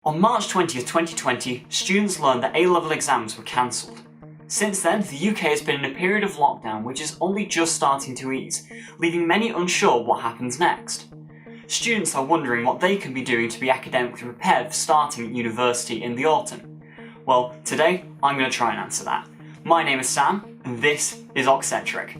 On March 20th, 2020, students learned that A-level exams were cancelled. Since then, the UK has been in a period of lockdown which is only just starting to ease, leaving many unsure what happens next. Students are wondering what they can be doing to be academically prepared for starting at university in the autumn. Well, today, I'm going to try and answer that. My name is Sam, and this is Oxcentric.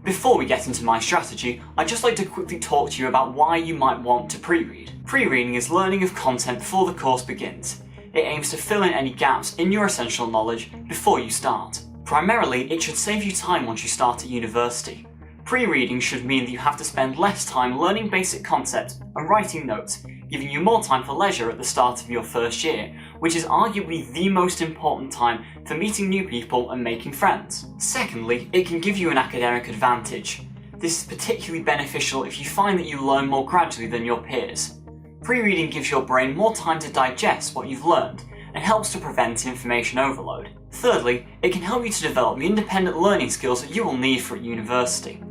Before we get into my strategy, I'd just like to quickly talk to you about why you might want to pre-read. Pre-reading is learning of content before the course begins. It aims to fill in any gaps in your essential knowledge before you start. Primarily, it should save you time once you start at university. Pre-reading should mean that you have to spend less time learning basic concepts and writing notes, giving you more time for leisure at the start of your first year, which is arguably the most important time for meeting new people and making friends. Secondly, it can give you an academic advantage. This is particularly beneficial if you find that you learn more gradually than your peers. Pre-reading gives your brain more time to digest what you've learned and helps to prevent information overload. Thirdly, it can help you to develop the independent learning skills that you will need for university.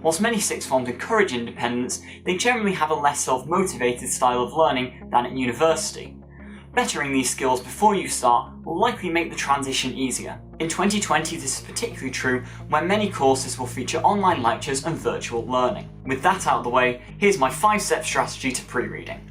Whilst many sixth forms encourage independence, they generally have a less self-motivated style of learning than at university. Bettering these skills before you start will likely make the transition easier. In 2020, this is particularly true when many courses will feature online lectures and virtual learning. With that out of the way, here's my 5-step strategy to pre-reading.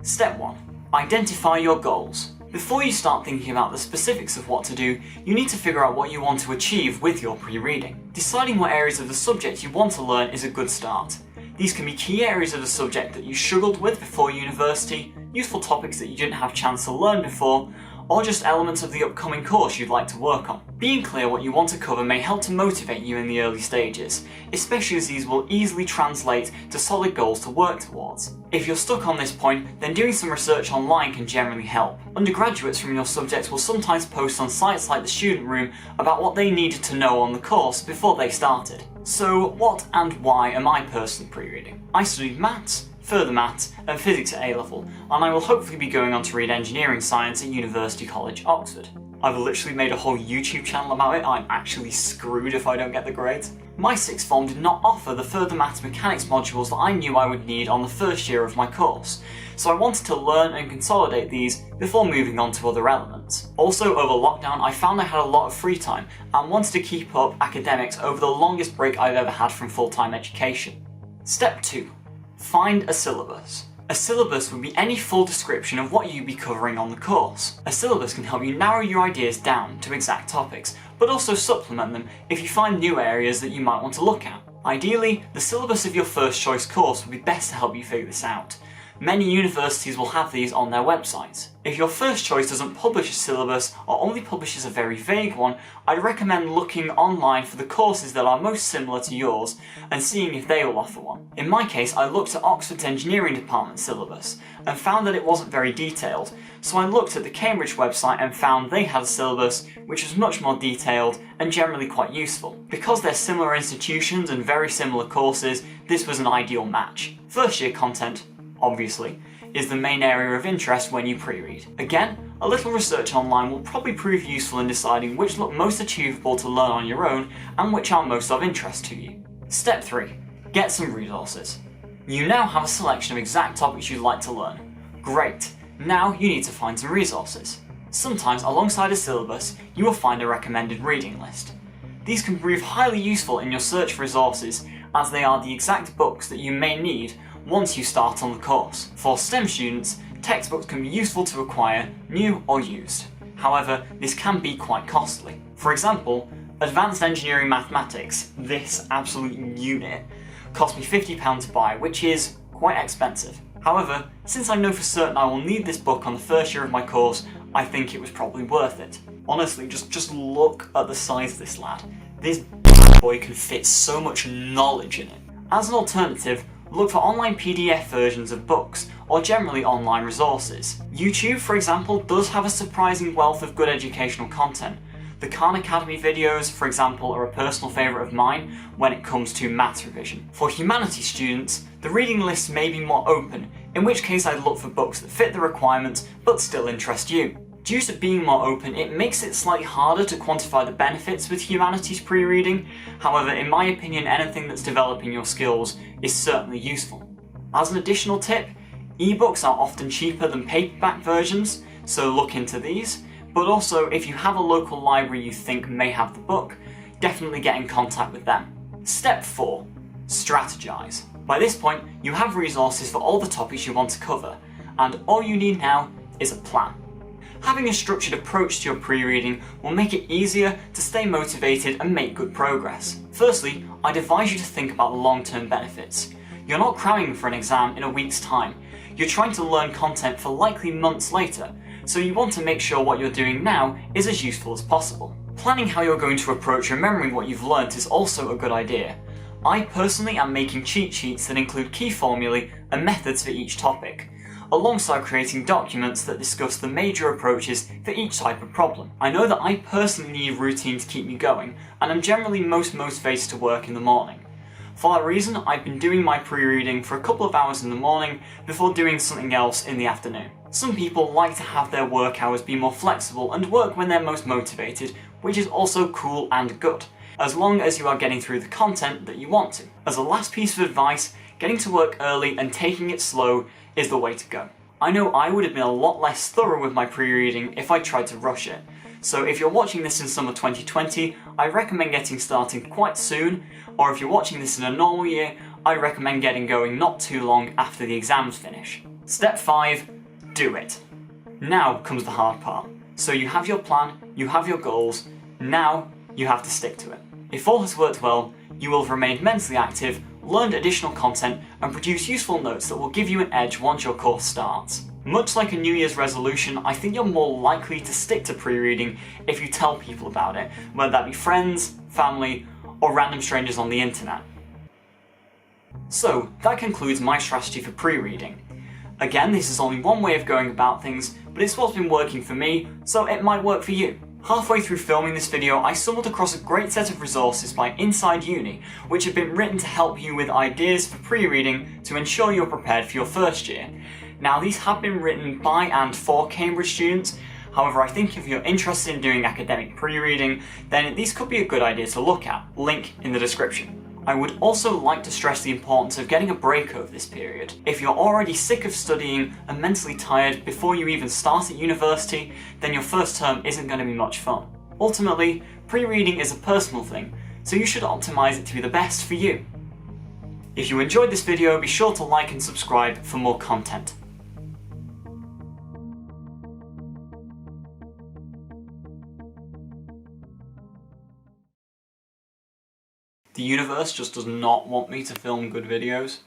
Step 1. Identify your goals. Before you start thinking about the specifics of what to do, you need to figure out what you want to achieve with your pre-reading. Deciding what areas of the subject you want to learn is a good start. These can be key areas of the subject that you struggled with before university, useful topics that you didn't have a chance to learn before, or just elements of the upcoming course you'd like to work on. Being clear what you want to cover may help to motivate you in the early stages, especially as these will easily translate to solid goals to work towards. If you're stuck on this point, then doing some research online can generally help. Undergraduates from your subject will sometimes post on sites like the Student Room about what they needed to know on the course before they started. So what and why am I personally pre-reading? I studied maths, further maths and physics at A-level, and I will hopefully be going on to read engineering science at University College, Oxford. I've literally made a whole YouTube channel about it. I'm actually screwed if I don't get the grades. My sixth form did not offer the further maths mechanics modules that I knew I would need on the first year of my course, so I wanted to learn and consolidate these before moving on to other elements. Also, over lockdown, I found I had a lot of free time and wanted to keep up academics over the longest break I've ever had from full-time education. Step 2. Find a syllabus. A syllabus would be any full description of what you'd be covering on the course. A syllabus can help you narrow your ideas down to exact topics, but also supplement them if you find new areas that you might want to look at. Ideally, the syllabus of your first choice course would be best to help you figure this out. Many universities will have these on their websites. If your first choice doesn't publish a syllabus or only publishes a very vague one, I'd recommend looking online for the courses that are most similar to yours and seeing if they will offer one. In my case, I looked at Oxford's engineering department syllabus and found that it wasn't very detailed, so I looked at the Cambridge website and found they had a syllabus which was much more detailed and generally quite useful. Because they're similar institutions and very similar courses, this was an ideal match. First year content, obviously, is the main area of interest when you pre-read. Again, a little research online will probably prove useful in deciding which look most achievable to learn on your own and which are most of interest to you. Step 3. Get some resources. You now have a selection of exact topics you'd like to learn. Great! Now you need to find some resources. Sometimes alongside a syllabus, you will find a recommended reading list. These can prove highly useful in your search for resources, as they are the exact books that you may need once you start on the course. For STEM students, textbooks can be useful to acquire, new or used. However, this can be quite costly. For example, Advanced Engineering Mathematics, this absolute unit, cost me £50 to buy, which is quite expensive. However, since I know for certain I will need this book on the first year of my course, I think it was probably worth it. Honestly, just look at the size of this lad. This bad boy can fit so much knowledge in it. As an alternative, look for online PDF versions of books, or generally online resources. YouTube, for example, does have a surprising wealth of good educational content. The Khan Academy videos, for example, are a personal favourite of mine when it comes to maths revision. For humanities students, the reading list may be more open, in which case I'd look for books that fit the requirements but still interest you. Due to being more open, it makes it slightly harder to quantify the benefits with humanities pre-reading. However, in my opinion, anything that's developing your skills is certainly useful. As an additional tip, Ebooks are often cheaper than paperback versions, so look into these, but also if you have a local library you think may have the book, definitely get in contact with them. Step 4. Strategize. By this point, you have resources for all the topics you want to cover, and all you need now is a plan. Having a structured approach to your pre-reading will make it easier to stay motivated and make good progress. Firstly, I'd advise you to think about the long-term benefits. You're not cramming for an exam in a week's time. You're trying to learn content for likely months later, so you want to make sure what you're doing now is as useful as possible. Planning how you're going to approach remembering what you've learnt is also a good idea. I personally am making cheat sheets that include key formulae and methods for each topic, alongside creating documents that discuss the major approaches for each type of problem. I know that I personally need routine to keep me going, and I'm generally most motivated to work in the morning. For that reason, I've been doing my pre-reading for a couple of hours in the morning before doing something else in the afternoon. Some people like to have their work hours be more flexible and work when they're most motivated, which is also cool and good, as long as you are getting through the content that you want to. As a last piece of advice, getting to work early and taking it slow is the way to go. I know I would have been a lot less thorough with my pre-reading if I tried to rush it, so if you're watching this in summer 2020, I recommend getting started quite soon, or if you're watching this in a normal year, I recommend getting going not too long after the exams finish. Step 5. Do it. Now comes the hard part. So you have your plan, you have your goals, now you have to stick to it. If all has worked well, you will have remained mentally active, learned additional content, and produce useful notes that will give you an edge once your course starts. Much like a New Year's resolution, I think you're more likely to stick to pre-reading if you tell people about it, whether that be friends, family, or random strangers on the internet. So, that concludes my strategy for pre-reading. Again, this is only one way of going about things, but it's what's been working for me, so it might work for you. Halfway through filming this video, I stumbled across a great set of resources by Inside Uni, which have been written to help you with ideas for pre-reading to ensure you're prepared for your first year. Now, these have been written by and for Cambridge students. However, I think if you're interested in doing academic pre-reading, then these could be a good idea to look at. Link in the description. I would also like to stress the importance of getting a break over this period. If you're already sick of studying and mentally tired before you even start at university, then your first term isn't going to be much fun. Ultimately, pre-reading is a personal thing, so you should optimize it to be the best for you. If you enjoyed this video, be sure to like and subscribe for more content. The universe just does not want me to film good videos.